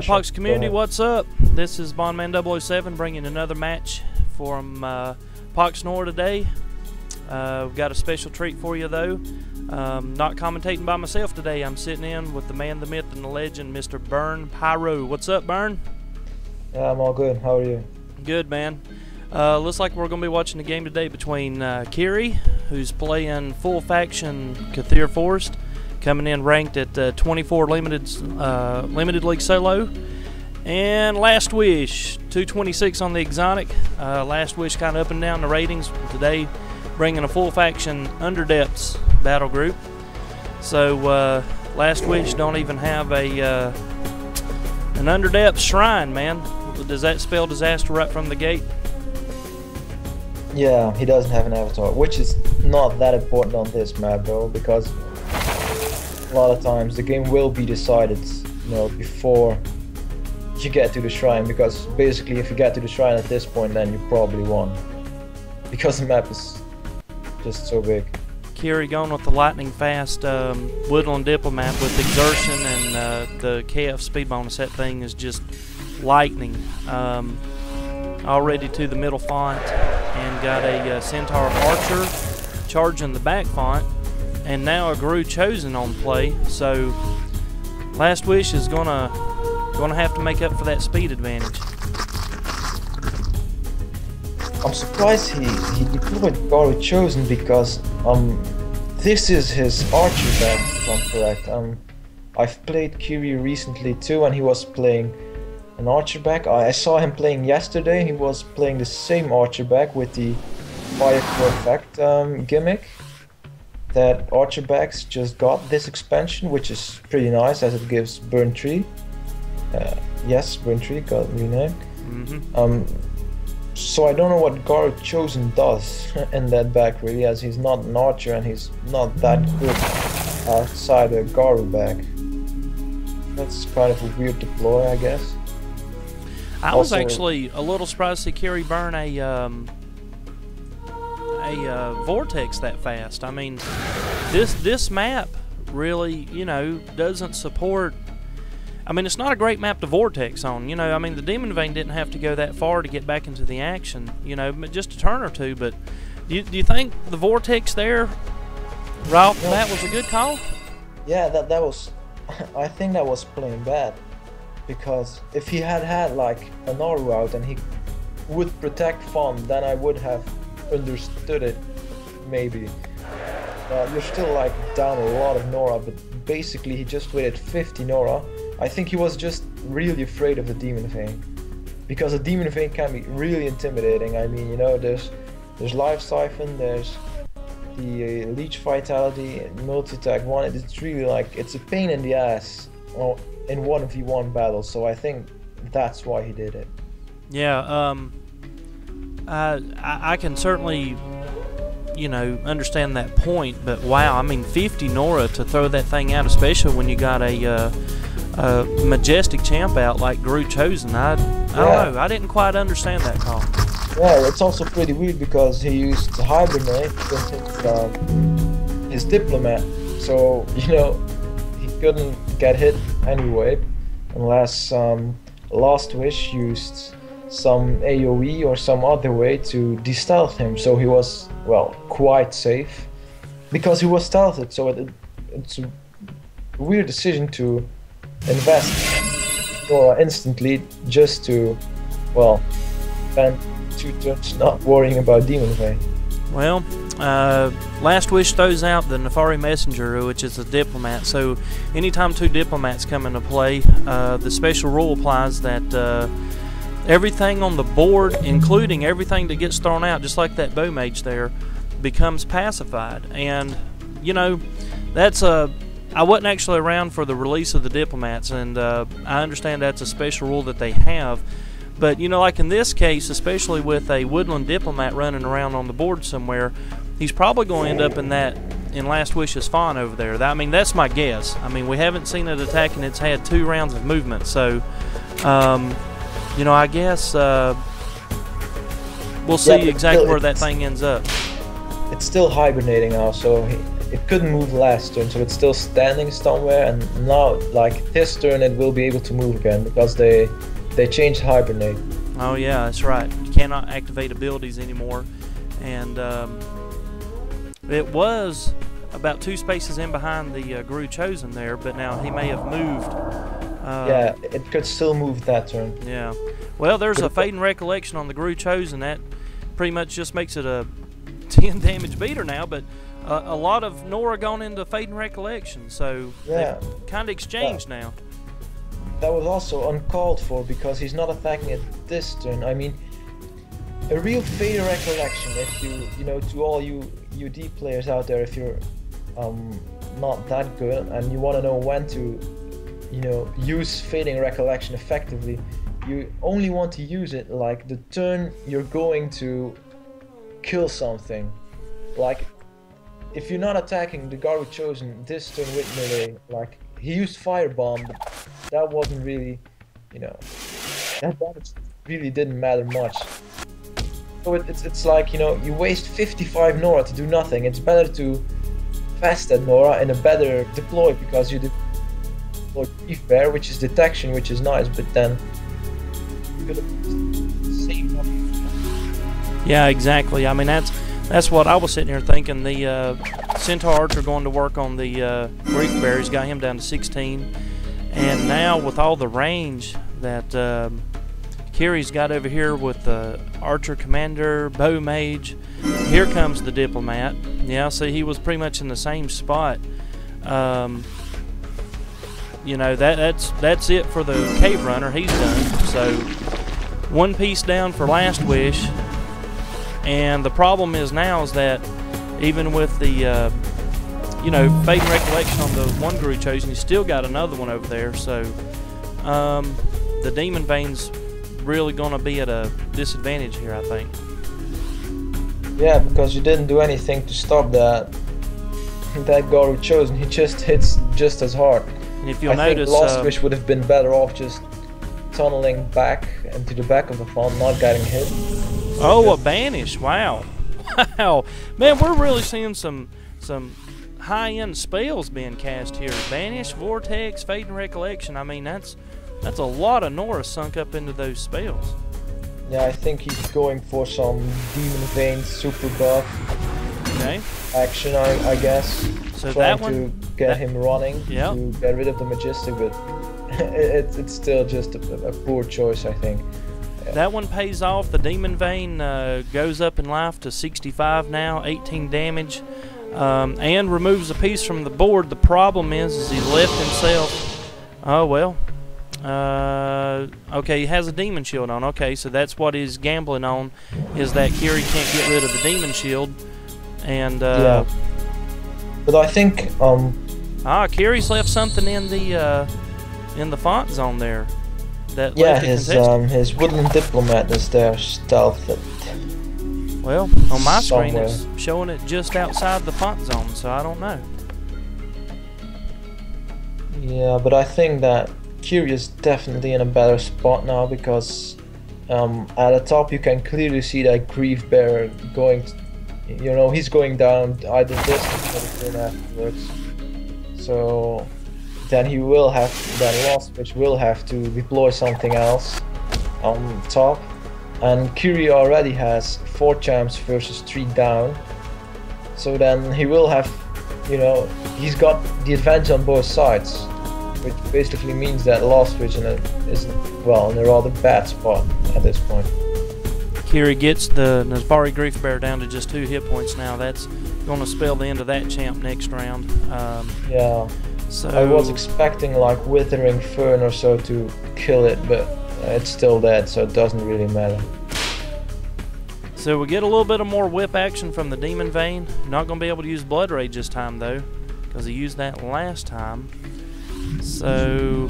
Pox community, what's up? This is Bondman007 bringing another match from PoxNora today. We've got a special treat for you though. Not commentating by myself today. I'm sitting in with the man, the myth, and the legend, Mr. BurnPyro. What's up, Burn? Yeah, I'm all good. How are you? Good, man. Looks like we're going to be watching a game today between Kyrie, who's playing full faction Kyrie Forest, coming in ranked at 24 limited league solo, and LastWish 226 on the exotic. LastWish kind of up and down the ratings today, bringing a full faction under depths battle group. So LastWish don't even have a an under depths shrine, man. Does that spell disaster right from the gate? Yeah, he doesn't have an avatar, which is not that important on this map though, because a lot of times the game will be decided, you know, before you get to the shrine, because basically if you get to the shrine at this point, then you probably won, because the map is just so big. Kyrie going with the lightning fast Woodland Diplomat with exertion and the KF speed bonus. That thing is just lightning. Already to the middle font, and got a Centaur Archer charging the back font, and now a Guru Chosen on play. So LastWish is gonna have to make up for that speed advantage. I'm surprised he deployed Guru Chosen, because this is his Archer back, if I'm correct. I've played Kyrie recently too, and he was playing an Archer back. I saw him playing yesterday. He was playing the same Archer back with the Fire Core Effect gimmick that Archer backs just got this expansion, which is pretty nice as it gives Burn Tree. Yes, Burn Tree got renamed. So I don't know what Guru Chosen does in that back really, as he's not an Archer and he's not that good outside a Guru back. That's kind of a weird deploy, I guess. I was actually a little surprised to see Kyrie burn a vortex that fast. I mean, this map really, you know, doesn't support. I mean, it's not a great map to vortex on. You know, I mean, the Demon Vein didn't have to go that far to get back into the action. You know, just a turn or two. But do you think the vortex there, right off the bat, was a good call? Yeah, that was. I think that was playing bad. Because if he had like an Naru out and he would protect Fawn, then I would have understood it, maybe. You're still like down a lot of Nora, but basically he just waited 50 Nora. I think he was just really afraid of the Demon Vein, because a Demon Vein can be really intimidating. I mean, you know, there's Life Siphon, there's the Leech Vitality, multi-attack one. It's really like, it's a pain in the ass in 1v1 battles, so I think that's why he did it. Yeah, I can certainly, you know, understand that point, but wow, I mean, 50 Nora to throw that thing out, especially when you got a majestic champ out like Guru Chosen. I don't know, I didn't quite understand that call. Yeah, it's also pretty weird because he used Hibernate with his Diplomat, so, you know, he couldn't get hit anyway, unless LastWish used some AoE or some other way to de-stealth him, so he was, well, quite safe, because he was stealthed. So it's a weird decision to invest Nora instantly just to, well, spend 2 turns not worrying about Demon Vein. Well, LastWish throws out the Nefari Messenger, which is a Diplomat. So anytime 2 Diplomats come into play, the special rule applies that everything on the board, including everything that gets thrown out, just like that Bow Mage there, becomes pacified. And, you know, that's I wasn't actually around for the release of the Diplomats, and I understand that's a special rule that they have. But, you know, like in this case, especially with a Woodland Diplomat running around on the board somewhere, he's probably going to end up in LastWish's Fawn over there. I mean, that's my guess. I mean, we haven't seen it attack, and it's had 2 rounds of movement. So, you know, I guess we'll see exactly where that thing ends up. It's still hibernating now, so it couldn't move last turn, so it's still standing somewhere. And now, like this turn, it will be able to move again because they changed hibernate. Oh yeah, that's right. You cannot activate abilities anymore, and it was about 2 spaces in behind the Guru Chosen there, but now he may have moved. Yeah, it could still move that turn. Yeah. Well, there's a Fading Recollection on the Guru Chosen. That pretty much just makes it a 10 damage beater now, but a lot of Nora gone into Fading Recollection, so yeah, they've kind of exchanged now. That was also uncalled for because he's not attacking it this turn. I mean, a real Fading Recollection, if you know, to all you UD players out there, if you're not that good and you want to know when to, you know, use Fading Recollection effectively, you only want to use it like the turn you're going to kill something. Like, if you're not attacking the Guru Chosen this turn with melee, like, he used Firebomb, but that wasn't really, you know, that damage really didn't matter much. So it's like, you know, you waste 55 Nora to do nothing. It's better to fast that Nora in a better deploy, because you deploy Grief Bear, which is detection, which is nice, but then you could have saved up. Yeah, exactly. I mean, that's what I was sitting here thinking. The Centaur Archer going to work on the Grief Bear. He's got him down to 16, and now with all the range that Kyrie's got over here with the Archer Commander, Bow Mage, here comes the Diplomat. Yeah, see, he was pretty much in the same spot. You know, that's it for the Cave Runner. He's done. So 1 piece down for LastWish. And the problem is now is that even with the, you know, Fading Recollection on the one Guru Chosen, you still got another one over there. So the Demon Veins really going to be at a disadvantage here, I think. Yeah, because you didn't do anything to stop that Guru Chosen. He just hits just as hard. And if you'll I notice, think LastWish would have been better off just tunneling back into the back of the farm, not getting hit. Oh, a banish! Wow, wow, man, we're really seeing some high-end spells being cast here. Banish, Vortex, Fading Recollection. I mean, that's a lot of Nora sunk up into those spells. Yeah, I think he's going for some Demon Vein super buff action, I guess. So trying that one to get him running to get rid of the Majestic, but it's still just a poor choice, I think. That one pays off. The Demon Vein goes up in life to 65 now, 18 damage, and removes a piece from the board. The problem is he left himself. Oh well. Okay, he has a Demon Shield on. Okay, so that's what he's gambling on, is that Kyrie can't get rid of the Demon Shield. And yeah. But I think Kyrie's left something in the font zone there. That yeah, his Woodland Diplomat is there stealthed. Well, on my screen it's showing it just outside the font zone, so I don't know. Yeah, but I think that Kyrie is definitely in a better spot now, because at the top you can clearly see that Grief Bearer going, you know, he's going down either distance or the turn afterwards. So then he will have, LastWish will have to deploy something else on top, and Kyrie already has 4 champs versus 3 down, so then he will have, you know, he's got the advantage on both sides, which basically means that LastWish is well in a rather bad spot at this point. Kyrie gets the Nefari Grief Bear down to just 2 hit points now. That's going to spell the end of that champ next round. Yeah. So I was expecting like Withering Fern or so to kill it, but it's still dead, so it doesn't really matter. So we get a little bit of more whip action from the Demon Vein. Not going to be able to use Blood Rage this time though, because he used that last time. So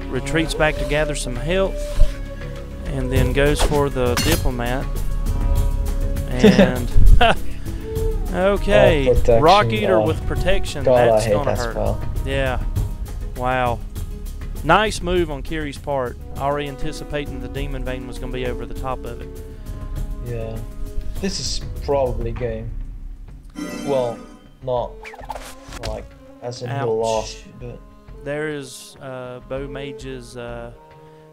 retreats back to gather some health, and then goes for the Diplomat. And okay, Rock Eater with protection. God, that's going to hurt. Spell. Yeah. Wow. Nice move on Kyrie's part. Already anticipating the Demon Vein was going to be over the top of it. Yeah. This is probably game. Well, not like as in the Ouch. last bit. There is Bo Mage's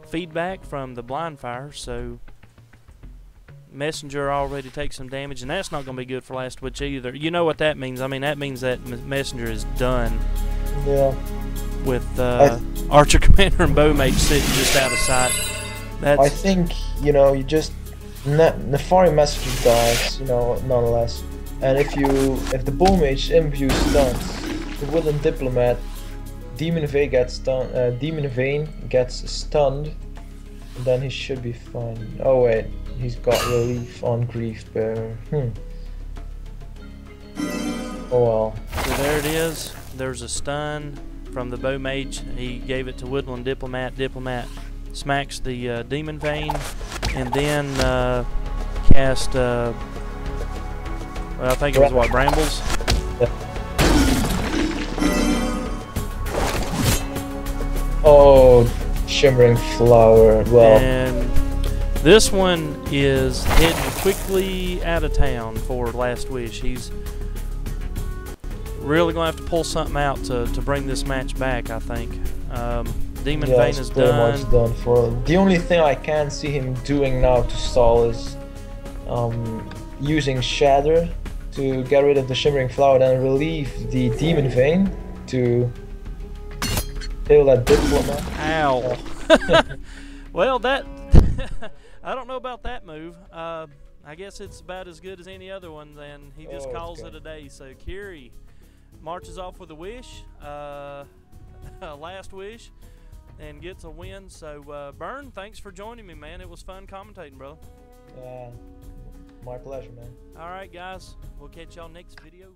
feedback from the blind fire, so Messenger already takes some damage, and that's not going to be good for LastWish either. You know what that means? I mean, that means that Messenger is done. Yeah. With Archer Commander and Bo Mage sitting just out of sight. That's I think, you know, you just Nefari Messenger dies, you know, nonetheless. And if the Bull Mage imbues stuns, the Woodland Diplomat, Demon Vein gets stunned, and then he should be fine. Oh wait, he's got relief on Grief Bearer. Oh well. So there it is. There's a stun from the Bo Mage. He gave it to Woodland Diplomat. Diplomat smacks the Demon Vein, and then cast. Well, I think it was what, Brambles. Oh, Shimmering Flower. Well, and this one is heading quickly out of town for LastWish. He's really going to have to pull something out to bring this match back, I think. Demon Vein is pretty done. much done for him. The only thing I can see him doing now to stall is using Shatter to get rid of the Shimmering Flower, then relieve the Demon Vein to kill that Diplomat. Ow. Well, that I don't know about that move. I guess it's about as good as any other one, and he just calls it a day. So Kyrie marches off with a wish, LastWish, and gets a win. So Burn, thanks for joining me, man. It was fun commentating, brother. My pleasure, man. All right, guys. We'll catch y'all next video.